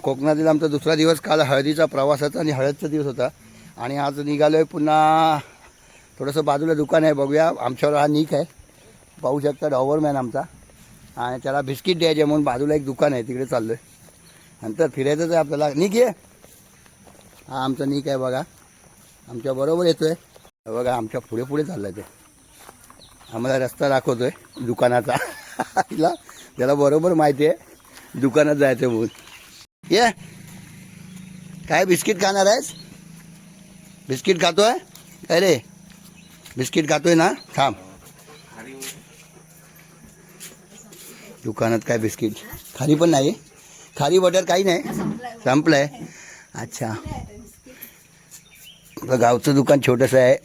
कोकणातील आमचा दुसरा दिवस काल हळदीचा प्रवासाचा आणि हळदचा दिवस होता आणि आज निघालो आहे पुन्हा. थोडंसं बाजूला दुकान आहे, बघूया. आमच्यावर हा निक आहे, पाहू शकता, डॉवरमॅन आमचा. आणि त्याला बिस्किट द्यायचे म्हणून बाजूला एक दुकान आहे, तिकडे चाललो आहे. नंतर फिरायचंच आहे आपल्याला. निक आहे हा आमचा निक आहे बघा, आमच्या बरोबर येतो आहे बघा. आमच्या पुढे पुढे चाललं आहे, ते आम्हाला रस्ता दाखवतो आहे दुकानाचा. तिला त्याला बरोबर माहिती आहे दुकानात जायचं म्हणून. ये काय बिस्किट खाणार आहेस? बिस्किट खातोय? अरे बिस्किट खातोय ना, थांब. दुकानात काय बिस्किट? खारी पण नाही, खारी बटर काही नाही, संपलंय. अच्छा, गावचं दुकान छोटंसं आहे.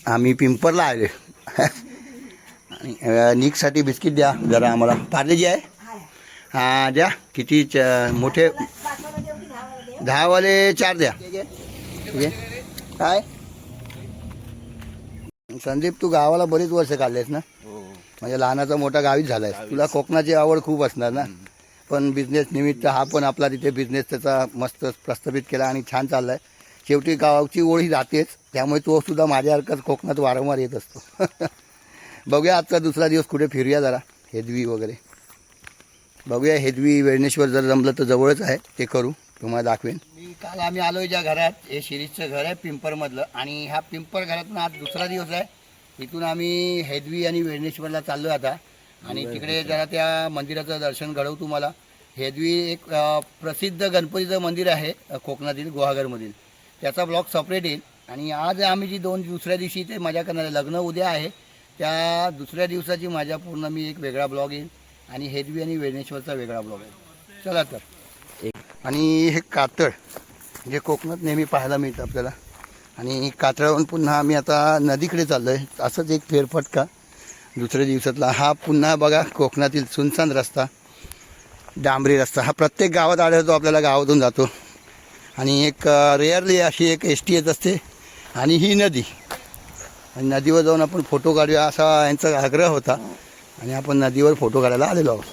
आम्ही पिंपरला आले. आणि निकसाठी बिस्किट द्या जरा आम्हाला. पार्लेजी आहे? हां द्या. किती मोठे? 10 वाले 4 द्या. ठीक आहे. काय संदीप, तू गावाला बरीच वर्ष काढलेस ना? म्हणजे लहानाचा मोठा गावीच झाला आहे. तुला कोकणाची आवड खूप असणार ना? पण बिझनेस निमित्त हा पण आपला तिथे बिझनेस त्याचा मस्त प्रस्थापित केला आणि छान चालला आहे. शेवटी गावची ओळी जातेच, त्यामुळे तो सुद्धा माझ्यासारखाच कोकणात वारंवार येत असतो. बघूया आजचा दुसरा दिवस, कुठे फिरूया जरा, हेदवी वगैरे बघूया. हेदवी वेळणेश्वर जर जमलं तर जवळच आहे, ते करू, तुम्हाला दाखवेन. काल आम्ही आलोय ज्या घरात, हे शिरीषचं घर आहे पिंपरमधलं. आणि ह्या पिंपर घरातून आज दुसरा दिवस आहे. इथून आम्ही हेदवी आणि वेळणेश्वरला चाललो आहे आता. आणि तिकडे जरा त्या मंदिराचं दर्शन घडवू तुम्हाला. हेदवी एक प्रसिद्ध गणपतीचं मंदिर आहे कोकणातील, गुहागरमधील. त्याचा ब्लॉग सेपरेट येईल. आणि आज आम्ही जी दुसऱ्या दिवशी ते मजा करणार आहे, लग्न उद्या आहे, त्या दुसऱ्या दिवसाची माझ्या पूर्ण मी एक वेगळा ब्लॉग येईल. आणि हेदवी आणि वेळणेश्वरचा वेगळा ब्लॉग आहे. चला तर. आणि हे कातळ जे कोकणात नेहमी पाहायला मिळतं आपल्याला. आणि कातळावरून पुन्हा आम्ही आता नदीकडे चाललो आहे. असंच एक फेरफटका दुसऱ्या दिवसातला. हा पुन्हा बघा कोकणातील सुनसान रस्ता, डांबरी रस्ता. हा प्रत्येक गावात आढळतो आपल्याला, गावातून जातो. आणि एक रेअरली अशी एक एस-टी येत असते. आणि ही नदी, आणि नदीवर जाऊन आपण फोटो काढूया असा यांचा आग्रह होता. आणि आपण नदीवर फोटो काढायला आलेलो आहोत.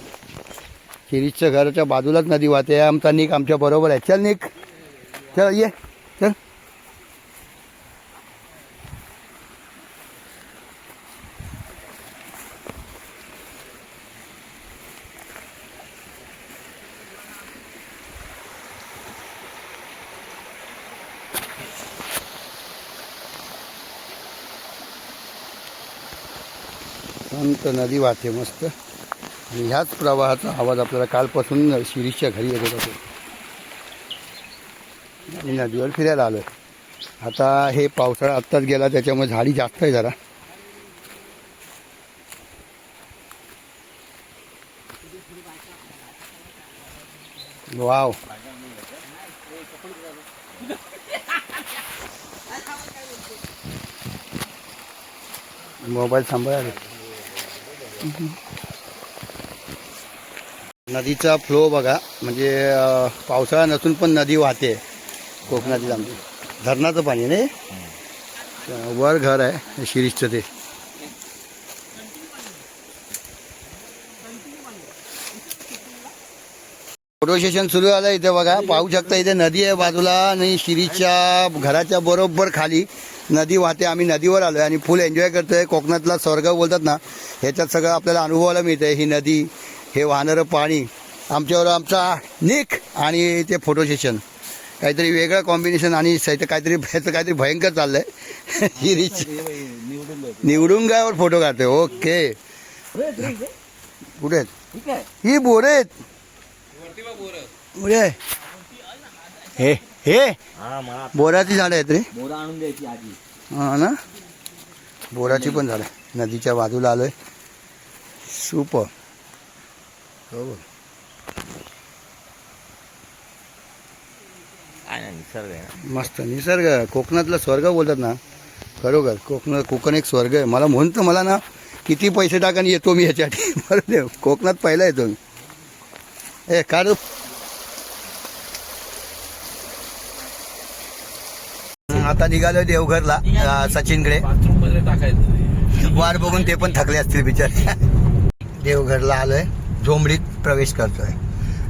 शिरीषच्या घराच्या बाजूलाच नदी वाहते. आमचा निक आमच्या बरोबर आहे. चल निक, चल ये, चल. शांत नदी वाहते मस्त. आणि ह्याच प्रवाहाचा आवाज आपल्याला कालपासून शिरीषच्या घरी येत होता. आणि नदीवर फिरायला आलो आहे. आता हे पावसाळा आत्ताच गेला, त्याच्यामुळे झाडी जास्त आहे जरा. वाव, मोबाईल सांभाळा. नदीचा फ्लो बघा, म्हणजे पावसाळा नसून पण नदी वाहते कोकणातील. आमची धरणाचं पाणी नाही, वर घर आहे शिरीषचं. ते फोटो सेशन सुरू झालं इथे बघा, पाहू शकता. इथे नदी आहे बाजूला आणि शिरीषच्या घराच्या बरोबर खाली नदी वाहते. आम्ही नदीवर आलो आहे आणि फुल एन्जॉय करतोय. कोकणातला स्वर्ग बोलतात ना, ह्याच्यात सगळं आपल्याला अनुभवायला मिळतंय. ही नदी, हे वाहणारं पाणी, आमच्यावर आमचा निक आणि ते फोटो सेशन, काहीतरी वेगळं कॉम्बिनेशन. आणि काहीतरी भयंकर चाललंय. शिरीष निवडुंगावर फोटो काढतोय. ओके, कुठे आहेत ही बोरं आहेत? हे हे बोराची झाडं आहेत रे. हा ना, बोराची पण झाडं. नदीच्या बाजूला आलोय. सुपर, हो. मस्त निसर्ग, कोकणातला स्वर्ग बोलतात ना, खरोखर कोकण एक स्वर्ग आहे. मला म्हणतो, मला ना किती पैसे टाकाने येतो मी ह्याच्यासाठी. बरं, कोकणात पहिला येतो मी. ए काढू. आता निघालोय देवघरला सचिनकडे. वार बघून ते पण थकले असतील बिचारे. देवघरला आलोय, झोंबडीत प्रवेश करतोय.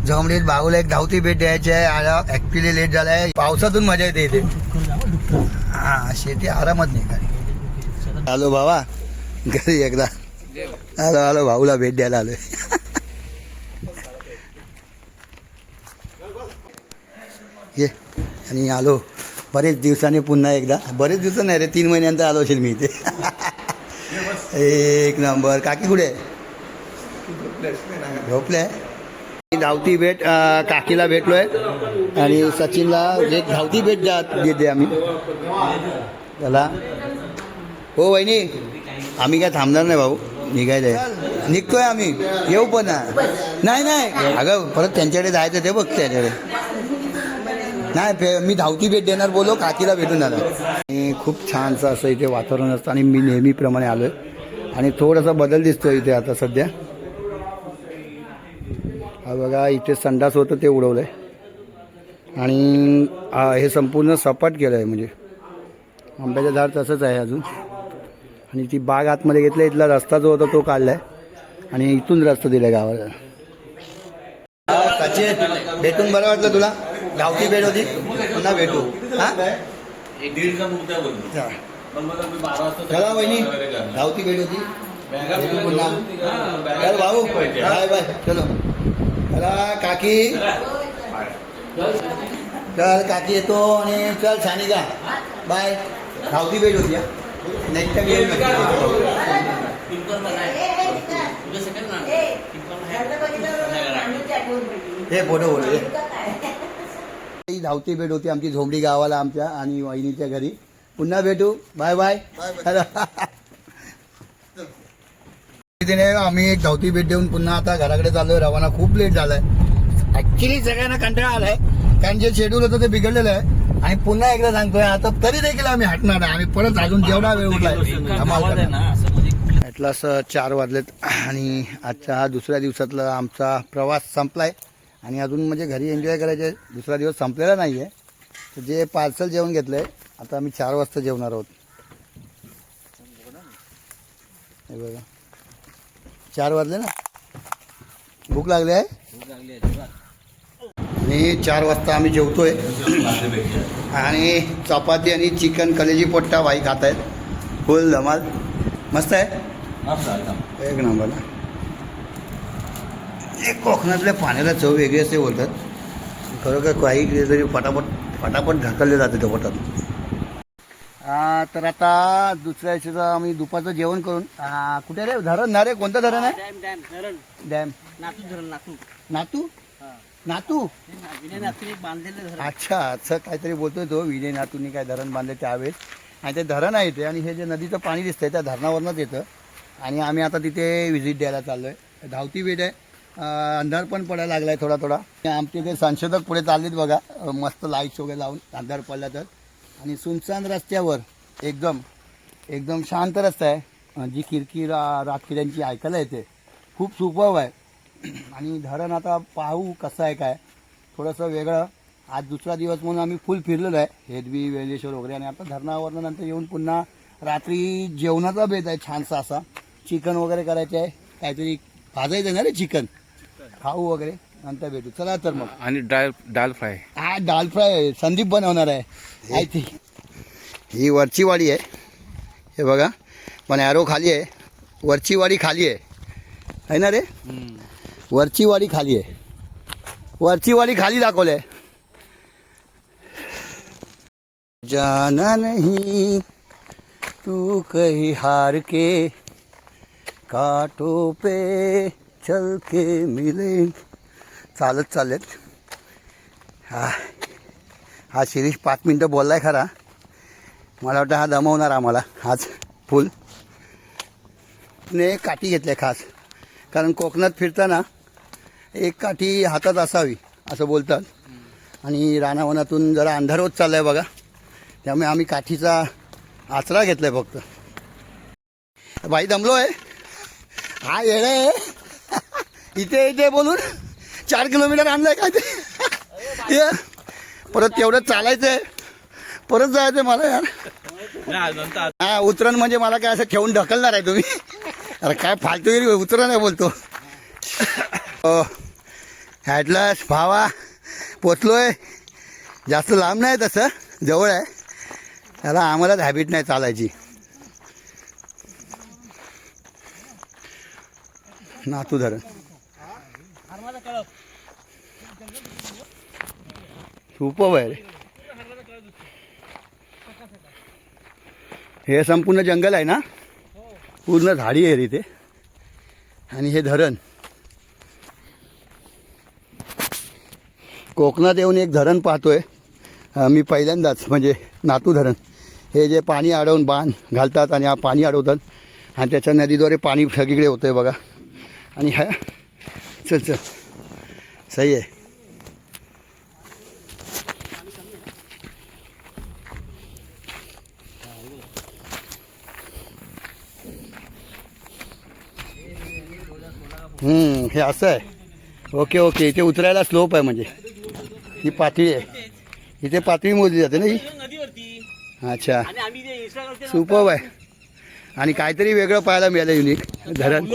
जमडीत भाऊला एक धावती भेट द्यायची आहे. ऍक्च्युली लेट झालाय. पावसातून मजा येते इथे. हा शेती आरामात नाही. आलो बाबा घरी एकदा. आलो आलो भाऊला भेट द्यायला आलोय. ये आणि आलो बरेच दिवसांनी पुन्हा एकदा. बरेच दिवस नाही रे 3 महिन्यांतर आलो असेल मी इथे. एक नंबर. काकी कुठे झोपले? धावती भेट काकीला भेटलोय आणि सचिनला एक धावती भेट देते आम्ही त्याला. हो वहिनी आम्ही काय थांबणार नाही भाऊ. निघायचंय निघतोय आम्ही. येऊ पण नाही नाही अगं परत त्यांच्याकडे जायचं ते बघ. त्याच्याकडे नाही मी धावती भेट देणार बोलो काकीला भेटून जाणार. आणि खूप छानसं असं इथे वातावरण असतं आणि मी नेहमीप्रमाणे आलो आहे आणि थोडासा बदल दिसतो इथे आता सध्या. हा बघा इथे संडास होतं ते उडवलं आहे आणि हे संपूर्ण सपाट केलं आहे. म्हणजे आंब्याचं झाड तसंच आहे अजून. आणि ती बाग आतमध्ये घेतलं. इथला रस्ता जो होता तो काढला आहे आणि इथून रस्ता दिला गावाला. सचिन भेटून बरं वाटलं तुला? धावती भेट होती पुन्हा भेटू. हा चला वहिनी धावती भेट होती भेटू पुन्हा. चल भाऊ बाय बाय. चलो चला काकी. चल काकी येतो आणि चल सानिका बाय. धावती भेट होती. नेक्स्ट टाइम येऊ हे फोटो बोलू. ही धावती भेट होती आमची झोंबडी गावाला आमच्या आणि वहिनीच्या घरी. पुन्हा भेटू. Bye bye. आम्ही एक धावती भेट देऊन पुन्हा आता घराकडे चाललोय. रवाना खूप लेट झालाय. ऍक्च्युली सगळ्यांना कंटाळा आलाय कारण जे शेड्यूल होतं ते बिघडलेलं आहे. आणि पुन्हा एकदा सांगतोय आता तरी देखील आम्ही हटणार आहे. आम्ही परत अजून जेवढा वेळ उठलाय. ॲटलास 4 वाजलेत आणि आजच्या हा दुसऱ्या दिवसातला आमचा प्रवास संपलाय आणि अजून म्हणजे घरी एन्जॉय करायचे. दुसरा दिवस संपलेला नाही आहे. तर जे पार्सल जेवण घेतलं आहे आता आम्ही 4 वाजता जेवणार आहोत. हे बघा 4 वाजले ना. भूक लागली आहे आणि 4 वाजता आम्ही जेवतोय आणि चपाती आणि चिकन कलेजी पोट्टा भाई खात आहेत. फुल धमाल मस्त आहे. एक नंबर ना. एक कोकणातल्या पाण्याला चव वेगळी असते बोलतात. खरोखर काही तरी फटाफट ढकलले जाते त्या पोटात. तर आता दुसऱ्या दिवशीचं आम्ही दुपारचं जेवण करून कुठे रे धरण ना रे? कोणतं धरण आहे? डॅम नातू नातू अच्छा असं काहीतरी बोलतोय तो. विजय नातूंनी काय धरण बांधले त्यावेळेस आणि ते धरण आहे ते. आणि हे जे नदीचं पाणी दिसतंय त्या धरणावरनंच येतं आणि आम्ही आता तिथे व्हिजिट द्यायला चाललोय. धावती भेट आहे. अंधार पण पडायला लागलाय थोडा थोडा. आमचे ते संशोधक पुढे चाललेत बघा मस्त लाईट्स वगैरे लावून अंधार पडला तर. आणि सुनसान रस्त्यावर एकदम शांत रस्ता आहे. जी किरकिर रातकिऱ्यांची ऐकायला येते खूप सुपव आहे. आणि धरण आता पाहू कसं आहे काय थोडंसं वेगळं. आज दुसरा दिवस म्हणून आम्ही फुल फिरलेलो आहे हेदवी वेलेश्वर वगैरे. आणि आता धरणावरनं नंतर येऊन पुन्हा रात्री जेवणाचा बेत आहे छानसा असा. चिकन वगैरे करायचं आहे. काहीतरी भाजायचं ना रे चिकन खाऊ वगैरे. नंतर भेटू. चला तर मग. आणि दाल फ्राय. हा दाल फ्राय संदीप बनवणार आहे आय थिंक. ही वरची वाडी आहे हे बघा. पण ॲरो खाली आहे. वरची वाडी खाली आहे ना रे? वरची वाडी खाली आहे. वरची वाडी खाली दाखवलं आहे. जाना नहीं तू कहीं हार के कांटों पे चल के मिले. चालत चाललेत. हा शिरीष 5 मिनटं बोललाय खरा. मला वाटतं हा दमवणार आम्हाला आज फुल. ने काठी घेतली खास कारण कोकणात फिरताना एक काठी हातात असावी असं बोलतात. आणि रानावनातून जरा अंधार होत चाललाय बघा त्यामुळे आम्ही काठीचा आचरा घेतलाय फक्त. बाई दमलोय. हा येडे इथे इथे बोलून 4 किलोमीटर आणलंय काय ते. परत तेवढं चालायचंय परत जायचंय मला यार. हा उतरण म्हणजे मला काय असं ठेवून ढकलणार आहे तुम्ही? अरे काय फालतूगिरी उतरण आहे बोलतो. ॲटलास भावा पोचलोय. जास्त लांब नाही तसं, जवळ आहे. त्याला आम्हालाच हॅबिट नाही चालायची. नातू धरण सुपर आहे रे. हे संपूर्ण जंगल आहे ना, पूर्ण झाडी आहे रे इथे. आणि हे धरण कोकणात येऊन एक धरण पाहतोय मी पहिल्यांदाच, म्हणजे नातू धरण. हे जे पाणी अडवून बांध घालतात आणि पाणी अडवतात आणि त्याच्या नदीद्वारे पाणी सगळीकडे होतं आहे बघा. आणि ह्या चल चल सही आहे. हे असं आहे. Okay okay. इथे उतरायला स्लोप आहे, म्हणजे ही पातळी आहे. इथे पातळी मोजली जाते ना ही. अच्छा सुपर आहे. आणि काहीतरी वेगळं पाहायला मिळालं युनिक. धरण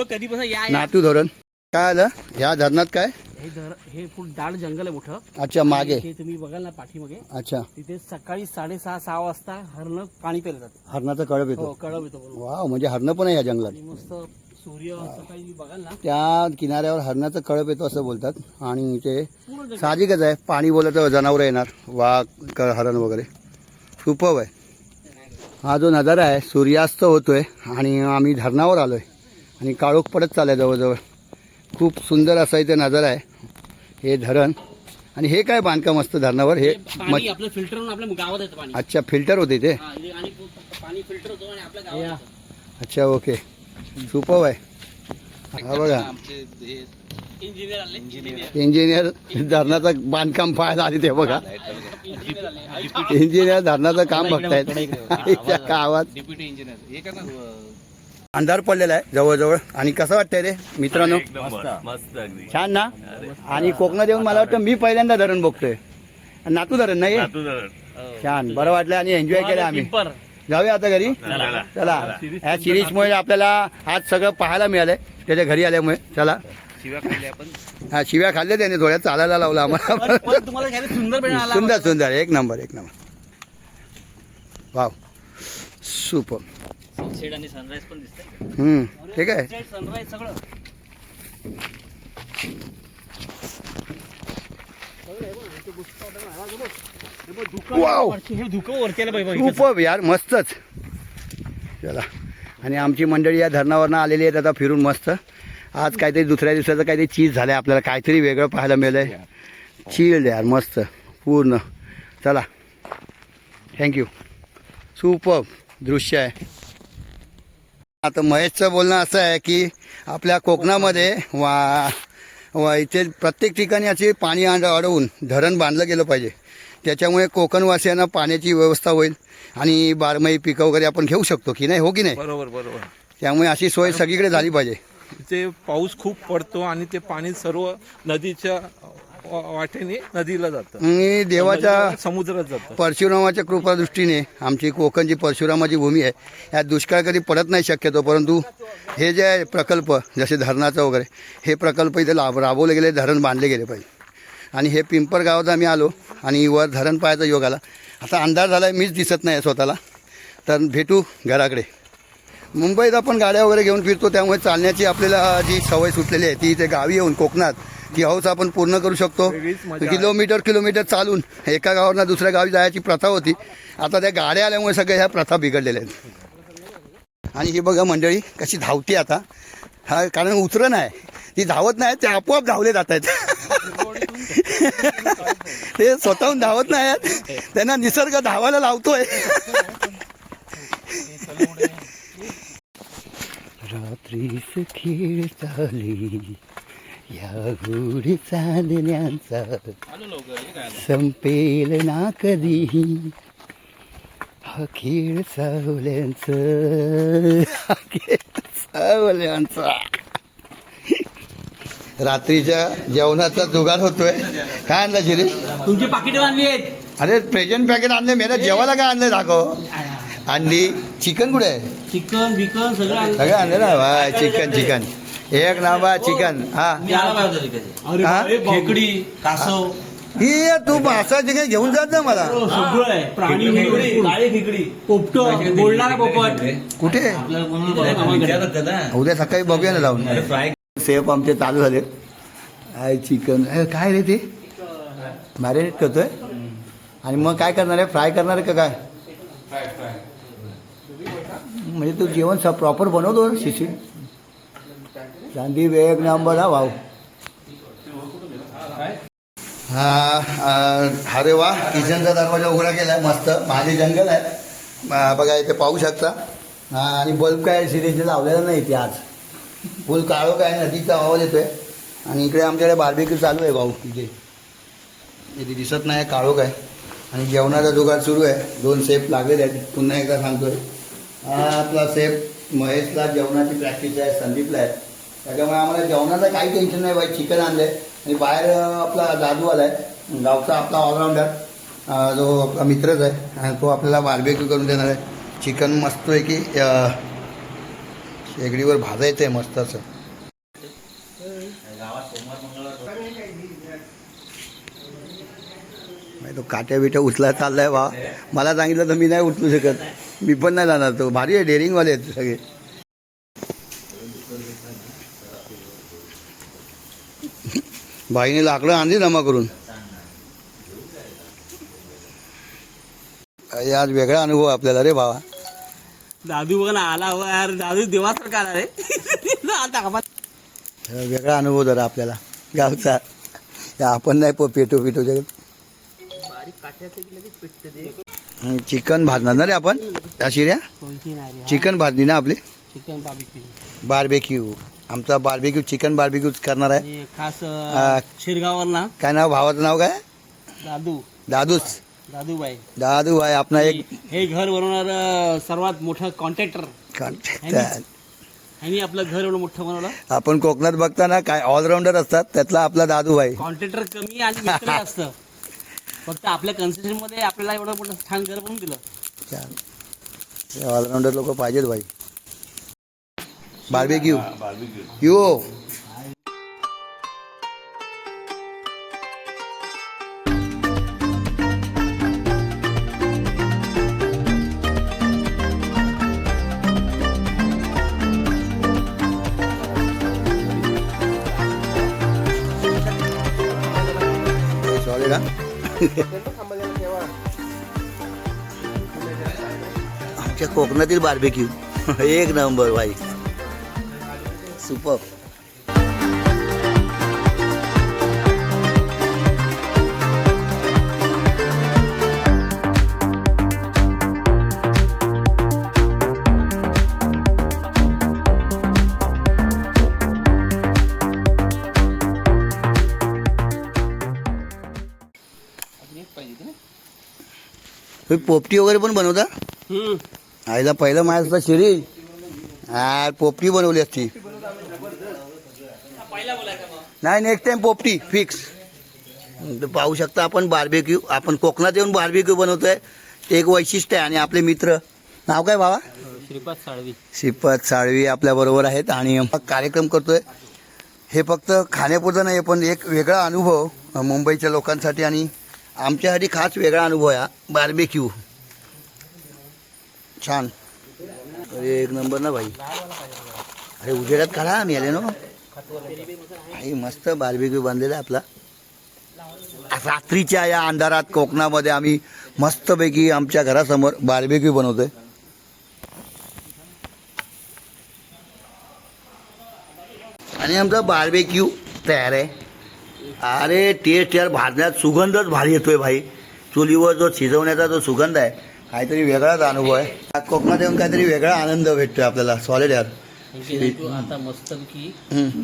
नातू धरण काय आलं ह्या धरणात? काय हे फुल दाट जंगल आहे मोठं. अच्छा मागे तुम्ही बघाल ना पाठीमागे. अच्छा तिथे सकाळी 6:30-6 वाजता हरण पाणी प्यायला जातं. हरणाचा कळप येतो. कळप येतो. वाव, म्हणजे हरणं पण आहे या जंगलात. मस्त सूर्य सकाळी बघाल ना त्या किनाऱ्यावर हरणाचं कळप येतो असं बोलतात. आणि ते साहजिकच आहे, पाणी बोलत जनावरं येणार, वाघ हरण वगैरे. सुपर आहे. हा जो नजारा आहे सूर्यास्त होतोय आणि आम्ही धरणावर आलोय आणि काळोख पडत चाललाय जवळजवळ. खूप सुंदर असा इथे नजारा आहे. हे धरण आणि हे काय बांधकाम असतं धरणावर? हे पाणी आपलं फिल्टर होऊन आपल्या गावात येतं पाणी. अच्छा फिल्टर होते ते. आणि पाणी फिल्टर होतं आणि आपल्या गावात येतं. अच्छा ओके सुपर आहे. हा बघा इंजिनियर धरणाचं बांधकाम पाहायला आले ते बघा. इंजिनियर धरणाचं काम बघतायत गावात. अंधार पडलेला आहे जवळजवळ. आणि कसं वाटतंय रे मित्रांनो? छान ना. आणि कोकणात येऊन मला वाटतं मी पहिल्यांदा धरण बघतोय. नातू धरण नाही छान बरं वाटलं आणि एन्जॉय केलं आम्ही. जाऊया आता घरी. चला ह्या सिरीजमुळे आपल्याला आज सगळं पाहायला मिळालंय त्याच्या घरी आल्यामुळे. चला हा शिव्या खाल्ल्या त्याने, थोड्या चालायला लावला आम्हाला. सुंदर सुंदर एक नंबर एक नंबर. Wow super. सनसेट आणि सनराईज पण दिसतंय. ठीक आहे. सनराईज सगळं वाव सुपर यार मस्तच. चला आणि आमची मंडळी या धरणावरनं आलेली आहेत आता फिरून मस्त. आज काहीतरी दुसऱ्या दिवसाचं काहीतरी चीज झालं आहे, आपल्याला काहीतरी वेगळं पाहायला मिळालं आहे. चिल्ड यार मस्त पूर्ण. चला थँक्यू. सुपर दृश्य आहे. आता महेशचं बोलणं असं आहे की आपल्या कोकणामध्ये इथे प्रत्येक ठिकाणी असे पाणी अडवून धरण बांधलं गेलं पाहिजे. त्याच्यामुळे कोकणवासियांना पाण्याची व्यवस्था होईल आणि बारमाही पिकं वगैरे आपण घेऊ शकतो की नाही, हो की नाही? बरोबर बरोबर. त्यामुळे अशी सोय सगळीकडे झाली पाहिजे. ते पाऊस खूप पडतो आणि ते पाणी सर्व नदीच्या वाटेने नदीला जातं आणि देवाच्या समुद्रात जातं. परशुरामाच्या कृपादृष्टीने आमची कोकण जी परशुरामाची भूमी आहे, यात दुष्काळ कधी पडत नाही शक्यतो. परंतु हे जे प्रकल्प जसे धरणाचं वगैरे हे प्रकल्प इथे राबवले गेले, धरण बांधले गेले पाहिजे. आणि हे पिंपर गावात आम्ही आलो आणि वर धरण पाहायचा योग आला. आता अंधार झाला आहे, मीच दिसत नाही स्वतःला. तर भेटू घराकडे. मुंबईत आपण गाड्या वगैरे घेऊन फिरतो, त्यामुळे चालण्याची आपल्याला जी सवय सुटलेली आहे ती इथे गावी येऊन कोकणात ती हौस आपण पूर्ण करू शकतो. किलोमीटर चालून एका गावावरनं दुसऱ्या गावी जायची प्रथा होती. आता त्या गाड्या आल्यामुळे सगळ्या ह्या प्रथा बिघडलेल्या आहेत. आणि ही बघा मंडळी कशी धावते आता. हा कारण उतरण आहे, ती धावत नाही, ते आपोआप धावले जात आहेत. ते स्वतःहून धावत नाही आहेत, त्यांना निसर्ग धावायला लावतोय. रात्रीच खेळ चाली या गोडी चालण्याचा संपेल ना कधीही हा खेळ सावल्यांचा. रात्रीच्या जेवणाचा जुगार होतोय. काय आणलं शिरीष? तुमची पाकिट आणली आहेत. अरे प्रेझेंट पॅकेट आणले. मेरा जेवायला काय आणलं दाखव. अंडी चिकन कुठे आहे? चिकन बिकन सगळं सगळं आणलं ना. चिकन एक नंबर चिकन. हा हा? खेकडी कासव ही तू मासा चिकन घेऊन जात ना मला. सगळं आहे. प्राणी काळी खेकडी पोपट बोलणारा पोपट कुठे आपल्याला उद्या सकाळी बघूया ना जाऊन. सेफ आमचे चालू झाले. काय चिकन काय रे ते मॅरिनेट करतोय आणि मग काय करणार आहे फ्राय करणार आहे का काय म्हणजे तू जेवण प्रॉपर बनवतो शिशी. चांदी एक नंबर हा भाऊ. हा रे वा किचनचा दरवाजा उघडा केला मस्त. माझे जंगल आहे बघा इथे पाहू शकता. हा आणि बल्ब काय सिरीजला लावलेला नाही इथे आज. फुल काळो काय नदीचा आवाज येतोय आणि इकडे आमच्याकडे बार्बेक्यू चालू आहे भाऊ. इथे दिसत नाही काळोख आहे आणि जेवणाचा जुगार सुरू आहे. 2 सेफ लागलेले आहेत. पुन्हा एकदा सांगतोय हा आपला सेफ महेशला जेवणाची प्रॅक्टिस आहे संदीपला आहे. त्याच्यामुळे आम्हाला जेवणाचं काही टेन्शन नाही बाई. चिकन आणलंय आणि बाहेर आपला दादू आलाय गावचा आपला ऑलराऊंडर जो आपला मित्रच आहे आणि तो आपल्याला बार्बेक्यू करून देणार आहे. चिकन मस्त आहे की शेगडीवर भाजायचं आहे मस्त असं. तो काट्या बिट्या उचला चाललाय बा. मला सांगितलं तर मी नाही उचलू शकत. मी पण नाही जाणार. तो भारी आहे डेअरिंगवाले आहेत सगळे. बाईने लाकडं आणली जमा करून. आज वेगळा अनुभव आपल्याला रे भावा. दादू बघा ना आला हो यार. दादू देवासारखा आला रे. वेगळा अनुभव जरा आपल्याला गावचा. आपण नाही पेटो जगत. चिकन भाजणार ना रे आपण. शिर्या चिकन भाजली ना आपली. चिकन बार्बेक्यू आमचा बार्बेक्यू चिकन बार्बेक्यू करणार आहे खास शिरगावर ना. काय नाव भावाचं नाव काय. दादूच दादूबाई आपला एक हे घर बनवणार सर्वात मोठा कॉन्ट्रॅक्टर. आणि आपलं घर एवढं मोठं बनवलं. आपण कोकणात बघताना काय ऑलराऊंडर असतात त्यातला आपला दादूबाई. कॉन्ट्रॅक्टर कमी आणि मित्र असतं. फक्त आपल्या कन्स्ट्रक्शन मध्ये आपल्याला एवढं मोठं छान घर बनवून दिलं. ऑलराऊंडर लोक पाहिजेत भाई. बार्बेक्यू यो सॉलिड आमच्या कोकणातील बार्बेक्यू एक नंबर भाई. सुपर. पोपटी वगैरे पण बनवता. आईला पहिलं माझ्या शिरी पोपटी बनवली असती. नाही नेक्स्ट टाइम पोपटी फिक्स. पाहू शकता आपण बार्बेक्यू. आपण कोकणात येऊन बार्बेक्यू बनवतोय. एक वैशिष्ट्य आहे. आणि आपले मित्र नाव काय बाबा. श्रीपाद साळवी आपल्या बरोबर आहेत आणि कार्यक्रम करतोय. हे फक्त खाण्यापुरतं नाही पण एक वेगळा अनुभव मुंबईच्या लोकांसाठी आणि आमच्यासाठी खास वेगळा अनुभव आहे बार्बेक्यू. छान एक नंबर ना भाई. अरे उजेडात काढा आम्ही आले ना भाई. मस्त बार्बेक्यू बांधलेला आपला. रात्रीच्या या अंधारात कोकणामध्ये आम्ही मस्तपैकी आमच्या घरासमोर बार्बेक्यू बनवतोय. आणि आमचा बार्बेक्यू तयार आहे. अरे टेस्ट यार भाजण्यात सुगंधच भारी येतोय भाई. चुलीवर जो शिजवण्याचा जो सुगंध आहे काहीतरी वेगळाच अनुभव आहे. कोकणात येऊन काहीतरी वेगळा आनंद भेटतोय आपल्याला. सॉलिड यार. आता मस्त की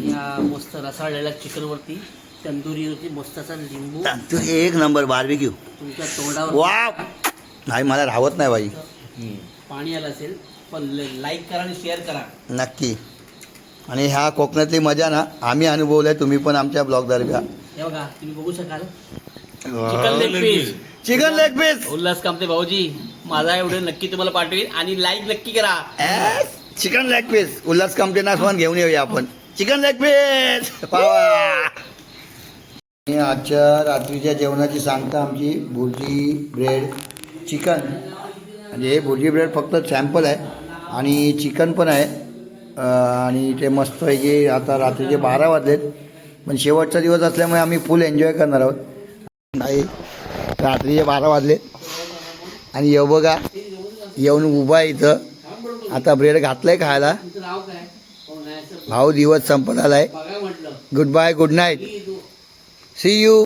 या मस्त रसाळलेल्या चिकन वरती तंदुरीवरती मस्तचा लिंबू एक नंबर बार्बेक्यू. तुमच्या तोंडावर वा नाही मला राहत नाही भाई. पाणी आलं असेल पण लाईक करा आणि शेअर करा नक्की. आणि ह्या कोकणातली मजा ना आम्ही अनुभवलाय. तुम्ही पण आमच्या ब्लॉगद्वारे घ्या. हे बघा तुम्ही बघू शकाल. Chicken leg piece. Chicken leg piece Ulhas Kamate भाऊजी माझा एवढं नक्की तुम्हाला पाठवेल आणि लाईक नक्की करा. चिकन लेग पीस उल्हास कामटेनास पण घेऊन येऊया आपण. चिकन लेग पीस पावा. आणि आजच्या रात्रीच्या जेवणाची सांगता आमची भुर्जी ब्रेड चिकन. म्हणजे हे भुर्जी ब्रेड फक्त सॅम्पल आहे आणि चिकन पण आहे. आणि ते मस्त आहे की आता रात्रीचे 12 वाजलेत, पण शेवटचा दिवस असल्यामुळे आम्ही फुल एन्जॉय करणार आहोत. नाही रात्रीचे 12 वाजलेत आणि येऊ बघा येऊन उभा आहे इथं. आता ब्रेड घातलंय खायला. भाऊ दिवस संपत आलाय. Goodbye good night see you.